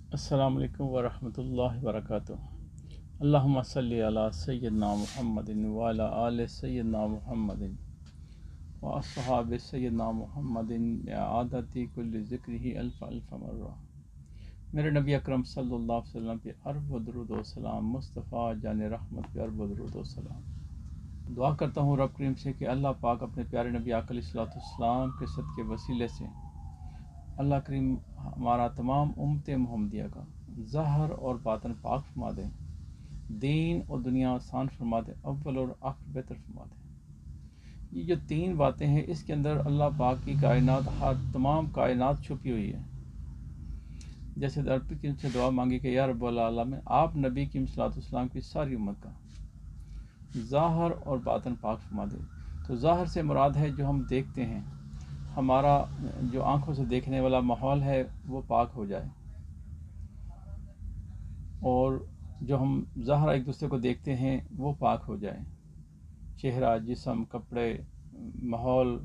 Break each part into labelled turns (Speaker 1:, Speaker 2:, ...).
Speaker 1: अस्सलामु अलैकुम वरहमतुल्लाहि वबरकातुह। अल्लाहुम्मा सल्लि अला सय्यिदना मुहम्मदिन व अला आलि सय्यिदना मुहम्मदिन व अस्हाबि सय्यिदना मुहम्मदिन बिआदति कुल्लि ज़िक्रिही अल्फ़ अल्फ़ मर्रा। मेरे नबी अकरम सल्लल्लाहु अलैहि वसल्लम पे अरब व दुरूद व सलाम, मुस्तफ़ा जान रहमत पे अरब व दुरूद व सलाम। दुआ करता हूँ रब करीम से कि अल्लाह पाक अपने प्यारे नबी आका अलैहिस्सलातु वस्सलाम के सदक़े वसीले से अल्लाह करीम हमारा तमाम उम्मत मुहम्मदिया का ज़ाहिर और बातिन पाक फरमा दे, दीन और दुनिया आसान फरमा दे, अव्वल और आखिर बेहतर फरमा दे। ये जो तीन बातें हैं, इसके अंदर अल्लाह पाक की कायनात, हर तमाम कायनात छुपी हुई है। जैसे रब की से दुआ मांगी कि या रब्बुल आलमीन, आप नबी की सल्लल्लाहु की सारी उम्मत का ज़ाहिर और बातिन पाक फरमा दे। तो ज़ाहिर से मुराद है जो हम देखते हैं, हमारा जो आंखों से देखने वाला माहौल है वो पाक हो जाए, और जो हम ज़ाहिर एक दूसरे को देखते हैं वो पाक हो जाए। चेहरा, जिस्म, कपड़े, माहौल,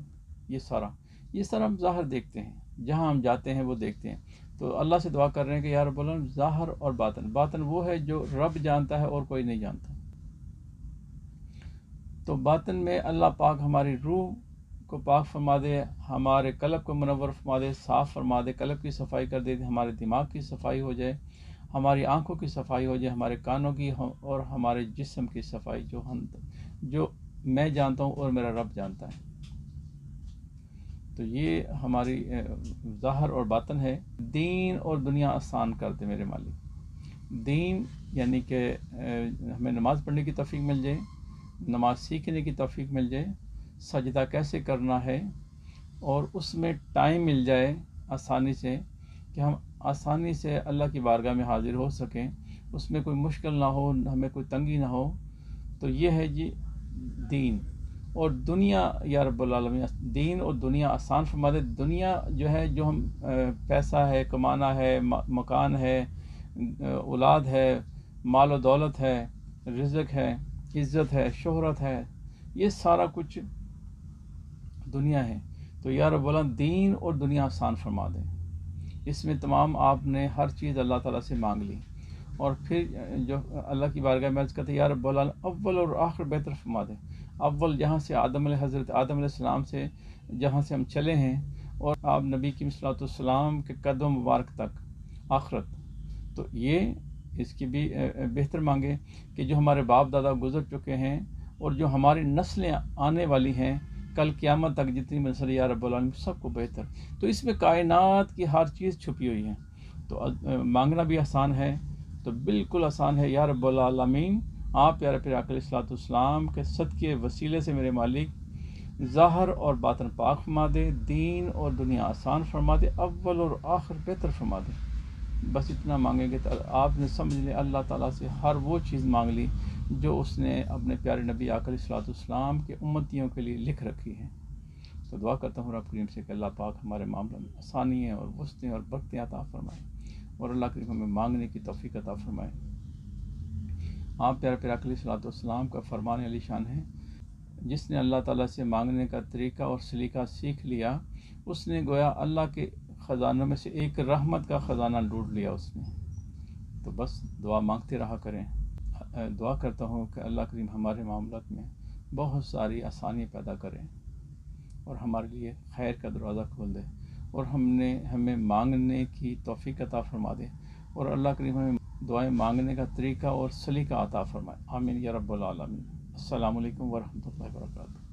Speaker 1: ये सारा हम ज़ाहिर देखते हैं, जहाँ हम जाते हैं वो देखते हैं। तो अल्लाह से दुआ कर रहे हैं कि या रब्बुल आलमीन, ज़ाहिर और बातिन वो है जो रब जानता है और कोई नहीं जानता। तो बातिन में अल्लाह पाक हमारी रूह को पाक फरमा दे, हमारे कल्ब को मुनव्वर फरमा दे, साफ़ फरमा दे, कल्ब की सफाई कर दे, हमारे दिमाग की सफाई हो जाए, हमारी आंखों की सफाई हो जाए, हमारे कानों की और हमारे जिस्म की सफाई, जो मैं जानता हूँ और मेरा रब जानता है। तो ये हमारी ज़ाहिर और बातिन है। दीन और दुनिया आसान कर दे मेरे मालिक। दीन यानी कि हमें नमाज़ पढ़ने की तौफीक मिल जाए, नमाज सीखने की तौफीक मिल जाए, सजदा कैसे करना है, और उसमें टाइम मिल जाए आसानी से, कि हम आसानी से अल्लाह की बारगाह में हाजिर हो सकें, उसमें कोई मुश्किल ना हो, हमें कोई तंगी ना हो। तो ये है जी दीन और दुनिया। या रब्बुल आलमीन, दीन और दुनिया आसान फरमा दे। दुनिया जो है, जो हम पैसा है, कमाना है, मकान है, औलाद है, माल और दौलत है, रिज़्क़ है, इज़्ज़त है, शोहरत है, ये सारा कुछ दुनिया है। तो या रब्बुल आलमीन, दीन और दुनिया आसान फरमा दे। इसमें तमाम आपने हर चीज़ अल्लाह ताला से मांग ली, और फिर जो अल्लाह की बारगाह में अर्ज़ करते, या रब्बुल आलमीन, अव्वल और आखिर बेहतर फरमा दे। अव्वल जहाँ से हज़रत आदम अलैहिस्सलाम से जहाँ से हम चले हैं, और आप नबी की सल्लल्लाहु अलैहि वसल्लम के कदम मुबारक तक आखिरत, तो ये इसकी भी बेहतर मांगे कि जो हमारे बाप दादा गुज़र चुके हैं और जो हमारी नस्लें आने वाली हैं कल क़यामत तक, जितनी नस्ल, या रब्बुल आलमीन, सबको बेहतर। तो इसमें कायनात की हर चीज़ छुपी हुई है। तो मांगना भी आसान है, तो बिल्कुल आसान है। या रब्बुल आलमीन, आप प्यारे प्यारे आका अलैहिस्सलातु वस्सलाम के सदक़े वसीले से मेरे मालिक ज़ाहिर और बातिन पाक फरमा दे, दीन और दुनिया आसान फरमा दे, अव्वल और आखिर बेहतर फरमा दे। बस इतना मांगेंगे तो आपने समझ लिया अल्लाह ताला से हर वो चीज़ मांग ली जो उसने अपने प्यारे नबी आका अलैहिस्सलातु वस्सलाम के उम्मतियों के लिए लिख रखी है। तो दुआ करता हूँ रब करीम से कि अल्लाह पाक हमारे मामलों में आसानी और वुस्तें और बरकतें अता फरमाए, और अल्लाह करीम हमें मांगने की तौफीक अता फरमाए। आप प्यारे प्यारे आका अलैहिस्सलातु वस्सलाम का फरमान अली शान है, जिसने अल्लाह ताला से मांगने का तरीका और सलीका सीख लिया, उसने गोया अल्लाह के ख़जानों में से एक रहमत का ख़जाना ढूंढ लिया उसने। तो बस दुआ मांगते रहा करें। दुआ करता हूँ कि अल्लाह करीम हमारे मामलात में बहुत सारी आसानी पैदा करें और हमारे लिए खैर का दरवाज़ा खोल दे, और हमें मांगने की तौफीक अता फरमा दे, और अल्लाह करीम हमें दुआएं मांगने का तरीका और सलीका अता फरमाए। आमीन या रब्बुल आलमीन। अस्सलामु अलैकुम वरहमतुल्लाहि वबरकातुहू।